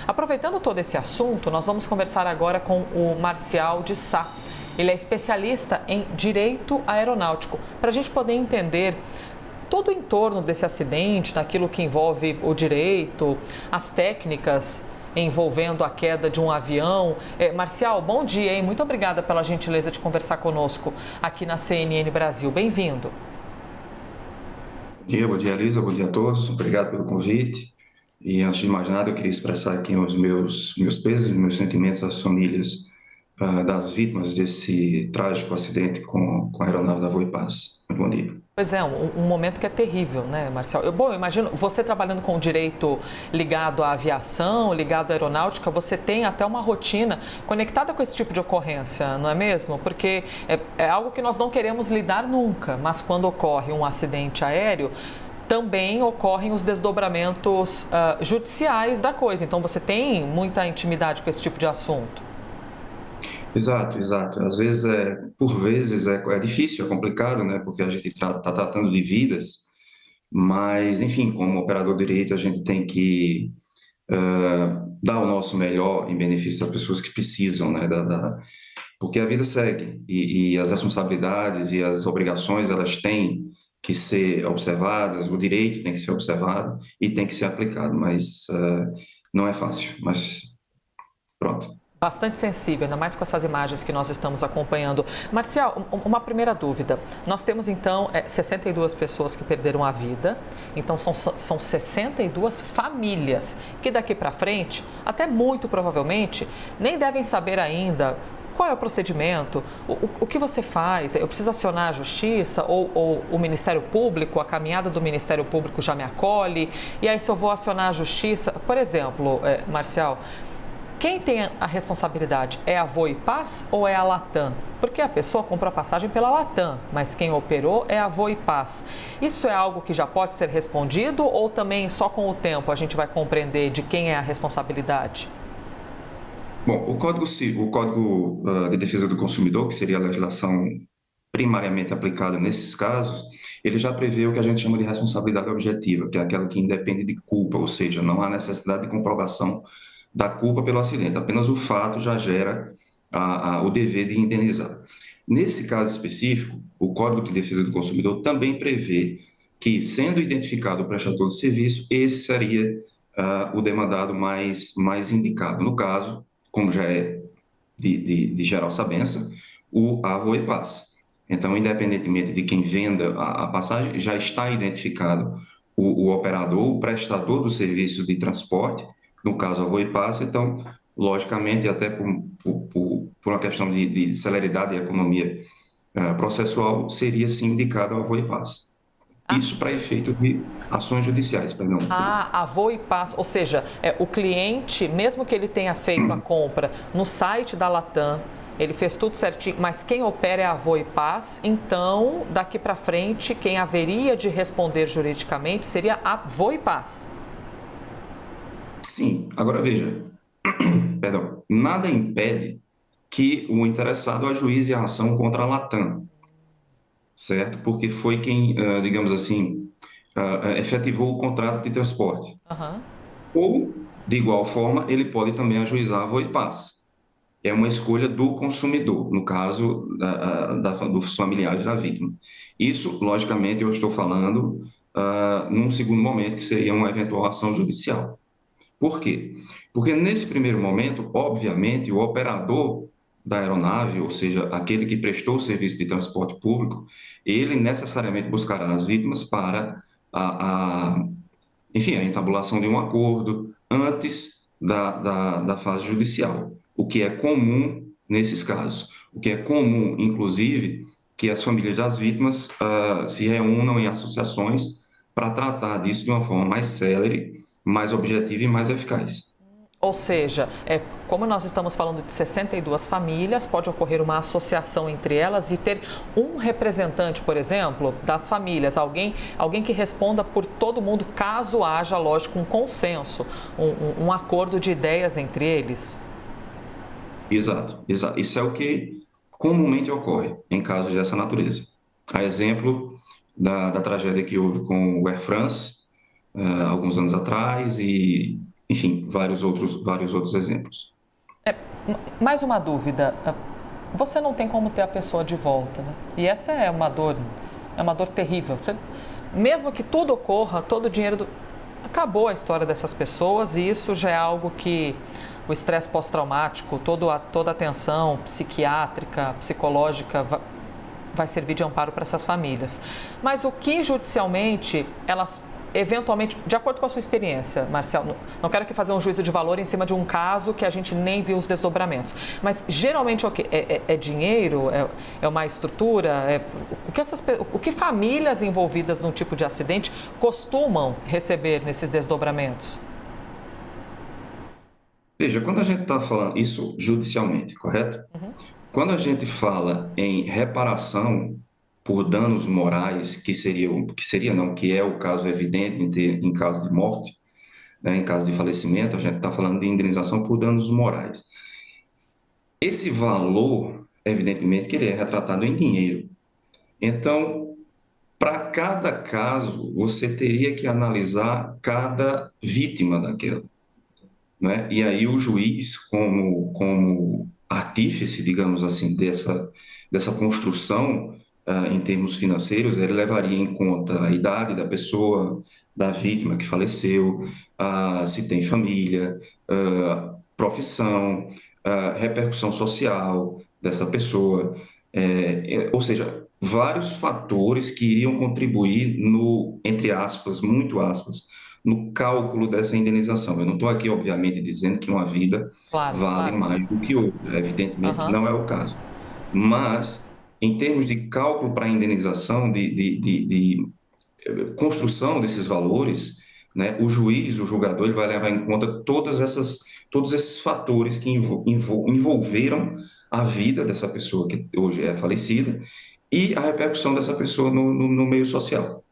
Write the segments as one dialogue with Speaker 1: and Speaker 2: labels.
Speaker 1: Aproveitando todo esse assunto, nós vamos conversar agora com o Marcial de Sá. Ele é especialista em direito aeronáutico, para a gente poder entender todo o entorno desse acidente, naquilo que envolve o direito, as técnicas envolvendo a queda de um avião. Marcial, bom dia, hein? Muito obrigada pela gentileza de conversar conosco aqui na CNN Brasil. Bem-vindo.
Speaker 2: Bom dia, Elisa, bom dia a todos. Obrigado pelo convite. E antes de mais nada, eu queria expressar aqui os meus pesos, meus sentimentos às famílias das vítimas desse trágico acidente com a aeronave da Voipaz. Muito bom dia.
Speaker 1: Pois é, um momento que é terrível, né, Marcial? Eu imagino, você trabalhando com direito ligado à aviação, ligado à aeronáutica, você tem até uma rotina conectada com esse tipo de ocorrência, não é mesmo? Porque é algo que nós não queremos lidar nunca, mas quando ocorre um acidente aéreo, também ocorrem os desdobramentos judiciais da coisa. Então, você tem muita intimidade com esse tipo de assunto.
Speaker 2: Exato, exato. Às vezes, por vezes, é difícil, é complicado, né? Porque a gente está tratando de vidas, mas, enfim, como operador de direito, a gente tem que dar o nosso melhor em benefício das pessoas que precisam, né? Porque a vida segue e as responsabilidades e as obrigações, elas têm que ser observadas, o direito tem que ser observado e tem que ser aplicado, mas não é fácil, mas pronto.
Speaker 1: Bastante sensível, ainda mais com essas imagens que nós estamos acompanhando. Marcial, uma primeira dúvida. Nós temos, então, 62 pessoas que perderam a vida. Então, são 62 famílias que daqui para frente, até muito provavelmente, nem devem saber ainda qual é o procedimento, o que você faz. Eu preciso acionar a justiça ou o Ministério Público, a caminhada do Ministério Público já me acolhe. E aí, se eu vou acionar a justiça, por exemplo, Marcial, quem tem a responsabilidade é a Voipaz ou é a Latam? Porque a pessoa comprou a passagem pela Latam, mas quem operou é a Voipaz. Isso é algo que já pode ser respondido ou também só com o tempo a gente vai compreender de quem é a responsabilidade?
Speaker 2: Bom, o Código de Defesa do Consumidor, que seria a legislação primariamente aplicada nesses casos, ele já prevê o que a gente chama de responsabilidade objetiva, que é aquela que independe de culpa, ou seja, não há necessidade de comprovação da culpa pelo acidente, apenas o fato já gera o dever de indenizar. Nesse caso específico, o Código de Defesa do Consumidor também prevê que, sendo identificado o prestador de serviço, esse seria o demandado mais indicado. No caso, como já é de geral sabência, a Voipaz. Então, independentemente de quem venda a passagem, já está identificado o operador, o prestador do serviço de transporte, no caso a Voipaz. Então, logicamente, até por uma questão de celeridade e economia processual, seria sim indicado a Voipaz. Isso para efeito de ações judiciais, perdão.
Speaker 1: A Voipaz, ou seja, o cliente, mesmo que ele tenha feito a compra no site da Latam, ele fez tudo certinho, mas quem opera é a Voipaz, então, daqui para frente, quem haveria de responder juridicamente seria a Voipaz.
Speaker 2: Sim, agora veja, perdão, nada impede que o interessado ajuize a ação contra a Latam, certo? Porque foi quem, digamos assim, efetivou o contrato de transporte.
Speaker 1: Uhum.
Speaker 2: Ou, de igual forma, ele pode também ajuizar a Voipaz. É uma escolha do consumidor, no caso dos familiares da vítima. Isso, logicamente, eu estou falando num segundo momento, que seria uma eventual ação judicial. Por quê? Porque nesse primeiro momento, obviamente, o operador da aeronave, ou seja, aquele que prestou o serviço de transporte público, ele necessariamente buscará as vítimas para enfim, a entabulação de um acordo antes da fase judicial, o que é comum nesses casos. O que é comum, inclusive, que as famílias das vítimas se reúnam em associações para tratar disso de uma forma mais célere, mais objetiva e mais eficaz.
Speaker 1: Ou seja, como nós estamos falando de 62 famílias, pode ocorrer uma associação entre elas e ter um representante, por exemplo, das famílias, alguém que responda por todo mundo, caso haja, lógico, um consenso, um acordo de ideias entre eles.
Speaker 2: Exato, exato. Isso é o que comumente ocorre em casos dessa natureza. A exemplo da tragédia que houve com o Air France, alguns anos atrás, e enfim, vários outros exemplos.
Speaker 1: Mais uma dúvida. Você não tem como ter a pessoa de volta, né? E essa é uma dor terrível. Mesmo que tudo ocorra, todo o dinheiro acabou a história dessas pessoas e isso já é algo que o estresse pós-traumático, toda a tensão psiquiátrica, psicológica vai servir de amparo para essas famílias. Mas o que judicialmente elas eventualmente, de acordo com a sua experiência, Marcial, não quero aqui fazer um juízo de valor em cima de um caso que a gente nem viu os desdobramentos, mas geralmente é dinheiro, é uma estrutura, o que famílias envolvidas num tipo de acidente costumam receber nesses desdobramentos?
Speaker 2: Veja, quando a gente está falando isso judicialmente, correto?
Speaker 1: Uhum.
Speaker 2: Quando a gente fala em reparação por danos morais, que é o caso evidente em caso de morte, né, em caso de falecimento, a gente está falando de indenização por danos morais. Esse valor, evidentemente, que ele é retratado em dinheiro. Então, para cada caso, você teria que analisar cada vítima daquela, né? E aí o juiz, como artífice, digamos assim, dessa construção, em termos financeiros, ele levaria em conta a idade da pessoa, da vítima que faleceu, se tem família, profissão, repercussão social dessa pessoa, ou seja, vários fatores que iriam contribuir no, entre aspas, muito aspas, no cálculo dessa indenização. Eu não estou aqui, obviamente, dizendo que uma vida
Speaker 1: Claro,
Speaker 2: vale
Speaker 1: claro.
Speaker 2: mais do que outra. Evidentemente que
Speaker 1: Aham.
Speaker 2: não é o caso. Mas, em termos de cálculo para indenização, de construção desses valores, né, o juiz, o julgador, ele vai levar em conta todos esses fatores que envolveram a vida dessa pessoa que hoje é falecida e a repercussão dessa pessoa no meio social,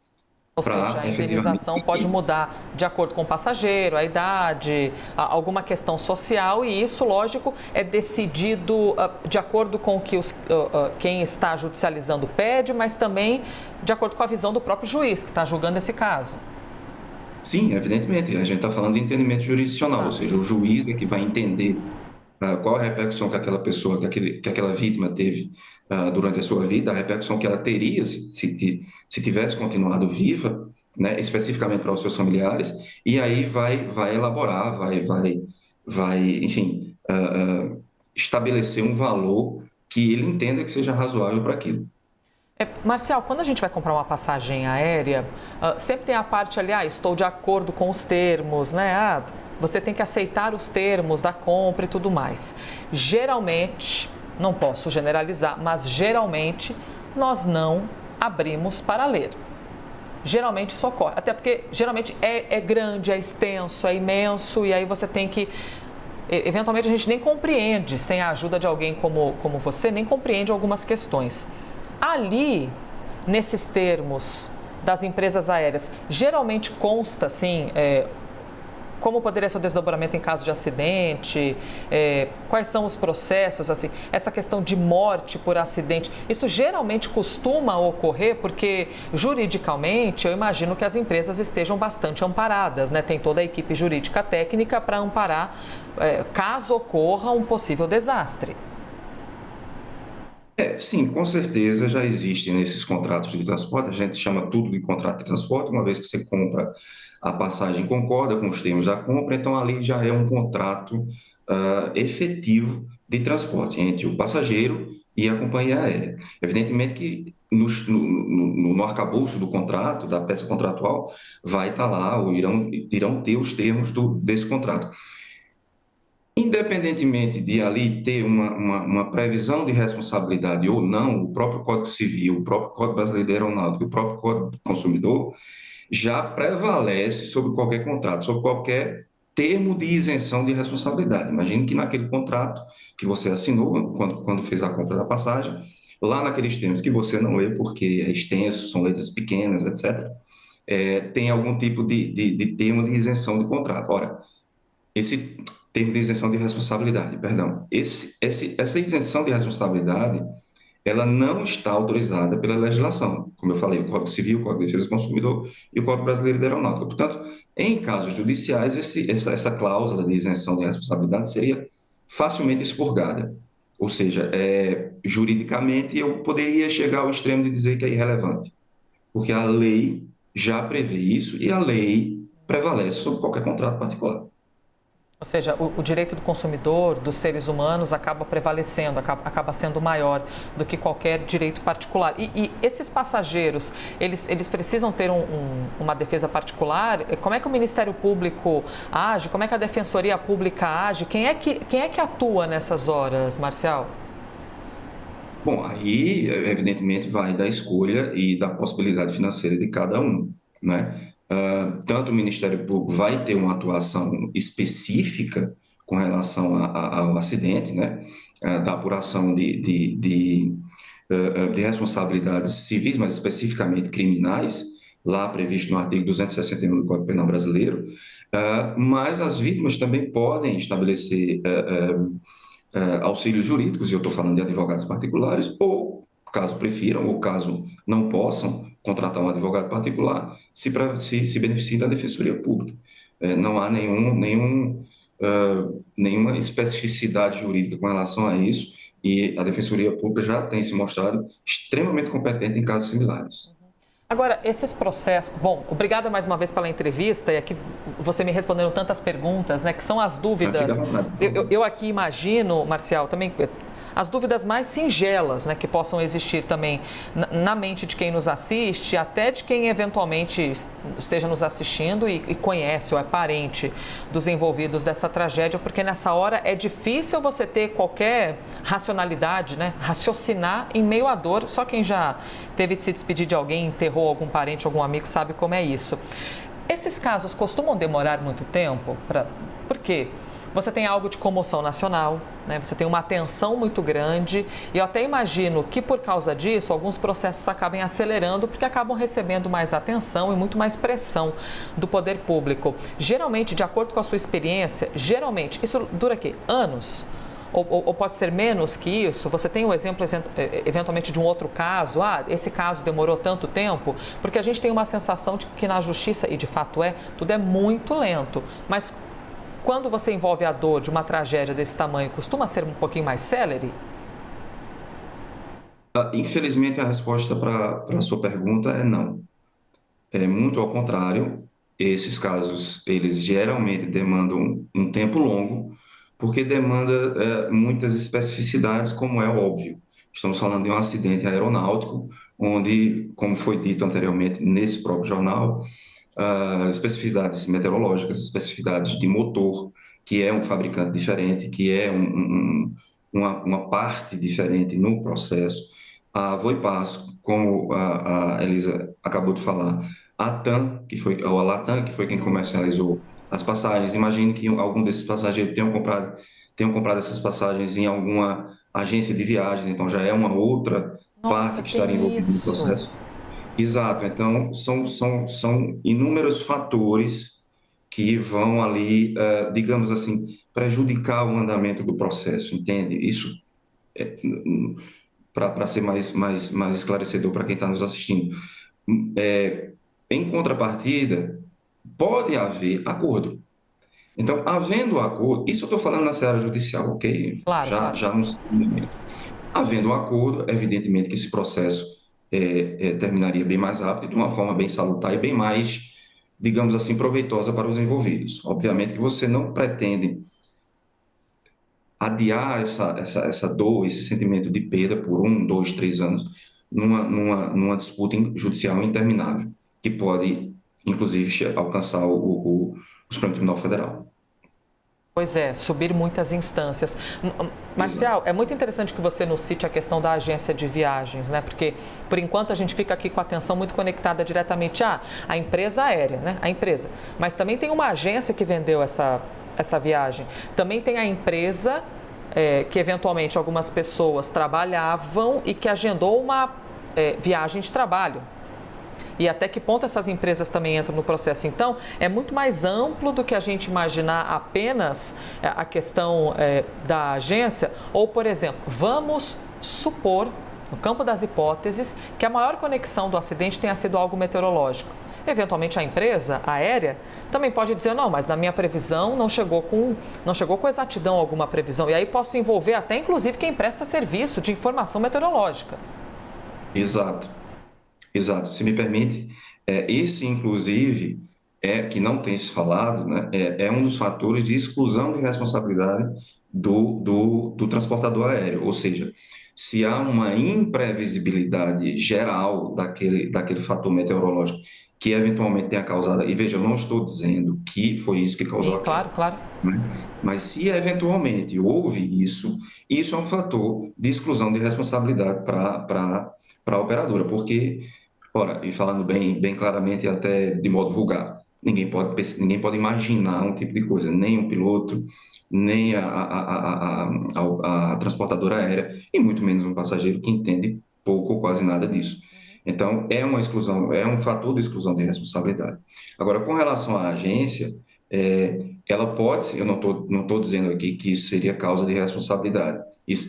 Speaker 1: Ou seja,
Speaker 2: para
Speaker 1: a
Speaker 2: efetivamente.
Speaker 1: indenização pode mudar de acordo com o passageiro, a idade, alguma questão social, e isso, lógico, é decidido de acordo com o que quem está judicializando pede, mas também de acordo com a visão do próprio juiz que está julgando esse caso.
Speaker 2: Sim, evidentemente, a gente está falando de entendimento jurisdicional, ou
Speaker 1: Tá.
Speaker 2: seja, o juiz é que vai entender qual a repercussão que aquela pessoa, que aquela vítima teve durante a sua vida, a repercussão que ela teria se tivesse continuado viva, né, especificamente para os seus familiares, e aí vai elaborar, enfim, estabelecer um valor que ele entenda que seja razoável para aquilo.
Speaker 1: Marcial, quando a gente vai comprar uma passagem aérea, sempre tem a parte ali, estou de acordo com os termos, né? Você tem que aceitar os termos da compra e tudo mais. Geralmente, não posso generalizar, mas geralmente nós não abrimos para ler. Geralmente isso ocorre, até porque geralmente é grande, é extenso, é imenso, e aí você tem que. Eventualmente a gente nem compreende, sem a ajuda de alguém como você, nem compreende algumas questões. Ali, nesses termos das empresas aéreas, geralmente consta, assim, como poderia ser o desdobramento em caso de acidente, quais são os processos, assim, essa questão de morte por acidente, isso geralmente costuma ocorrer porque, juridicamente, eu imagino que as empresas estejam bastante amparadas, né? Tem toda a equipe jurídica técnica para amparar, caso ocorra um possível desastre.
Speaker 2: Sim, com certeza já existem nesses contratos de transporte, a gente chama tudo de contrato de transporte, uma vez que você compra a passagem, concorda com os termos da compra, então ali já é um contrato efetivo de transporte entre o passageiro e a companhia aérea. Evidentemente que no arcabouço do contrato, da peça contratual, vai estar lá, ou irão ter os termos desse contrato. Independentemente de ali ter uma previsão de responsabilidade ou não, o próprio Código Civil, o próprio Código Brasileiro de Aeronáutica, o próprio Código do Consumidor já prevalece sobre qualquer contrato, sobre qualquer termo de isenção de responsabilidade. Imagine que naquele contrato que você assinou, quando fez a compra da passagem, lá naqueles termos que você não lê porque é extenso, são letras pequenas, etc., tem algum tipo de termo de isenção de contrato. Ora, esse termo de isenção de responsabilidade, perdão. Essa isenção de responsabilidade, ela não está autorizada pela legislação. Como eu falei, o Código Civil, o Código de Defesa do Consumidor e o Código Brasileiro de Aeronáutica. Portanto, em casos judiciais, essa cláusula de isenção de responsabilidade seria facilmente expurgada. Ou seja, juridicamente, eu poderia chegar ao extremo de dizer que é irrelevante, porque a lei já prevê isso e a lei prevalece sobre qualquer contrato particular.
Speaker 1: Ou seja, o direito do consumidor, dos seres humanos, acaba prevalecendo, acaba sendo maior do que qualquer direito particular. E esses passageiros, eles precisam ter uma defesa particular? Como é que o Ministério Público age? Como é que a Defensoria Pública age? Quem é que atua nessas horas, Marcial?
Speaker 2: Bom, aí, evidentemente, vai da escolha e da possibilidade financeira de cada um, né? Tanto o Ministério Público vai ter uma atuação específica com relação ao acidente, né? Da apuração de responsabilidades civis, mas especificamente criminais, lá previsto no artigo 261 do Código Penal Brasileiro, mas as vítimas também podem estabelecer auxílios jurídicos, e eu estou falando de advogados particulares, ou, caso prefiram, ou caso não possam contratar um advogado particular, se beneficiem da Defensoria Pública. Não há nenhuma especificidade jurídica com relação a isso, e a Defensoria Pública já tem se mostrado extremamente competente em casos similares.
Speaker 1: Agora, esses processos... Bom, obrigada mais uma vez pela entrevista e aqui você me respondendo tantas perguntas, né, que são as dúvidas. Eu aqui imagino, Marcial, também as dúvidas mais singelas, né, que possam existir também na mente de quem nos assiste, até de quem eventualmente esteja nos assistindo e conhece ou é parente dos envolvidos dessa tragédia, porque nessa hora é difícil você ter qualquer racionalidade, né, raciocinar em meio à dor. Só quem já teve de se despedir de alguém, enterrou algum parente, algum amigo, sabe como é isso. Esses casos costumam demorar muito tempo? Por quê? Você tem algo de comoção nacional, né? Você tem uma atenção muito grande e eu até imagino que por causa disso alguns processos acabem acelerando porque acabam recebendo mais atenção e muito mais pressão do poder público. Geralmente, de acordo com a sua experiência, isso dura quê? Anos? Ou pode ser menos que isso? Você tem um exemplo, eventualmente, de um outro caso? Esse caso demorou tanto tempo? Porque a gente tem uma sensação de que na justiça, e de fato tudo é muito lento. Mas quando você envolve a dor de uma tragédia desse tamanho, costuma ser um pouquinho mais célere?
Speaker 2: Infelizmente, a resposta para a sua pergunta é não. É muito ao contrário. Esses casos, eles geralmente demandam um tempo longo, porque demanda muitas especificidades, como é óbvio. Estamos falando de um acidente aeronáutico, onde, como foi dito anteriormente nesse próprio jornal, especificidades meteorológicas, especificidades de motor, que é um fabricante diferente, que é uma parte diferente no processo. A Voipaz, como a Elisa acabou de falar, a TAM, ou a Latam, que foi quem comercializou as passagens. Imagine que algum desses passageiros tenham comprado essas passagens em alguma agência de viagens, então já é uma outra parte que estaria envolvida no processo. Exato, então são inúmeros fatores que vão ali, digamos assim, prejudicar o andamento do processo, entende? Isso, para ser mais esclarecedor para quem está nos assistindo. Em contrapartida, pode haver acordo. Então, havendo acordo, isso eu estou falando na seara judicial, ok?
Speaker 1: Claro.
Speaker 2: Já no momento. Havendo acordo, evidentemente que esse processo terminaria bem mais rápido, de uma forma bem salutar e bem mais, digamos assim, proveitosa para os envolvidos. Obviamente que você não pretende adiar essa dor, esse sentimento de perda por 1, 2, 3 anos numa disputa judicial interminável, que pode, inclusive, alcançar o Supremo Tribunal Federal.
Speaker 1: Pois é, subir muitas instâncias. Marcial, é muito interessante que você nos cite a questão da agência de viagens, né? Porque, por enquanto, a gente fica aqui com a atenção muito conectada diretamente à empresa aérea, né? A empresa. Mas também tem uma agência que vendeu essa viagem. Também tem a empresa que, eventualmente, algumas pessoas trabalhavam e que agendou uma viagem de trabalho. E até que ponto essas empresas também entram no processo. Então, é muito mais amplo do que a gente imaginar apenas a questão da agência. Ou, por exemplo, vamos supor no campo das hipóteses, que a maior conexão do acidente tenha sido algo meteorológico. Eventualmente a empresa aérea também pode dizer, não, mas na minha previsão não chegou com exatidão alguma previsão. E aí posso envolver até inclusive quem presta serviço de informação meteorológica.
Speaker 2: Exato, exato. Se me permite, esse inclusive que não tem se falado, né, é um dos fatores de exclusão de responsabilidade do transportador aéreo. Ou seja, se há uma imprevisibilidade geral daquele fator meteorológico que eventualmente tenha causado, e veja, eu não estou dizendo que foi isso que causou
Speaker 1: Sim,
Speaker 2: a
Speaker 1: claro,
Speaker 2: queda,
Speaker 1: claro.
Speaker 2: né? Mas se eventualmente houve isso é um fator de exclusão de responsabilidade para a operadora, porque, ora, e falando bem claramente e até de modo vulgar, ninguém pode imaginar um tipo de coisa, nem o piloto, nem a transportadora aérea, e muito menos um passageiro que entende pouco ou quase nada disso. Então, é uma exclusão, é um fator de exclusão de responsabilidade. Agora, com relação à agência, ela pode, eu não estou dizendo aqui que isso seria causa de responsabilidade. Isso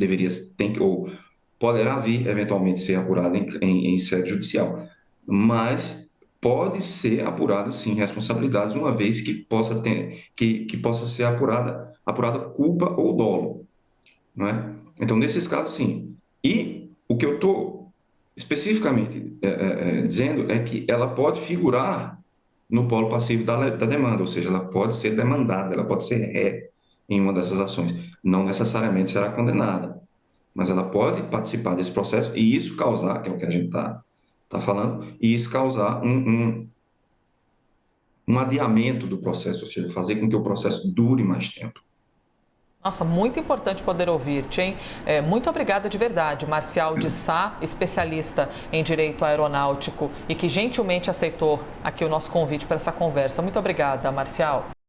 Speaker 2: ou poderá vir eventualmente ser apurado em sede judicial, mas pode ser apurado sim responsabilidades, uma vez que que possa ser apurada culpa ou dolo, não é? Então, nesses casos, sim. E o que eu estou especificamente dizendo é que ela pode figurar no polo passivo da demanda, ou seja, ela pode ser demandada, ela pode ser ré em uma dessas ações. Não necessariamente será condenada, mas ela pode participar desse processo e isso causar, que é o que a gente tá falando, e isso causar um adiamento do processo, ou seja, fazer com que o processo dure mais tempo.
Speaker 1: Nossa, muito importante poder ouvir-te, hein? Muito obrigada de verdade, Marcial de Sá, especialista em direito aeronáutico e que gentilmente aceitou aqui o nosso convite para essa conversa. Muito obrigada, Marcial.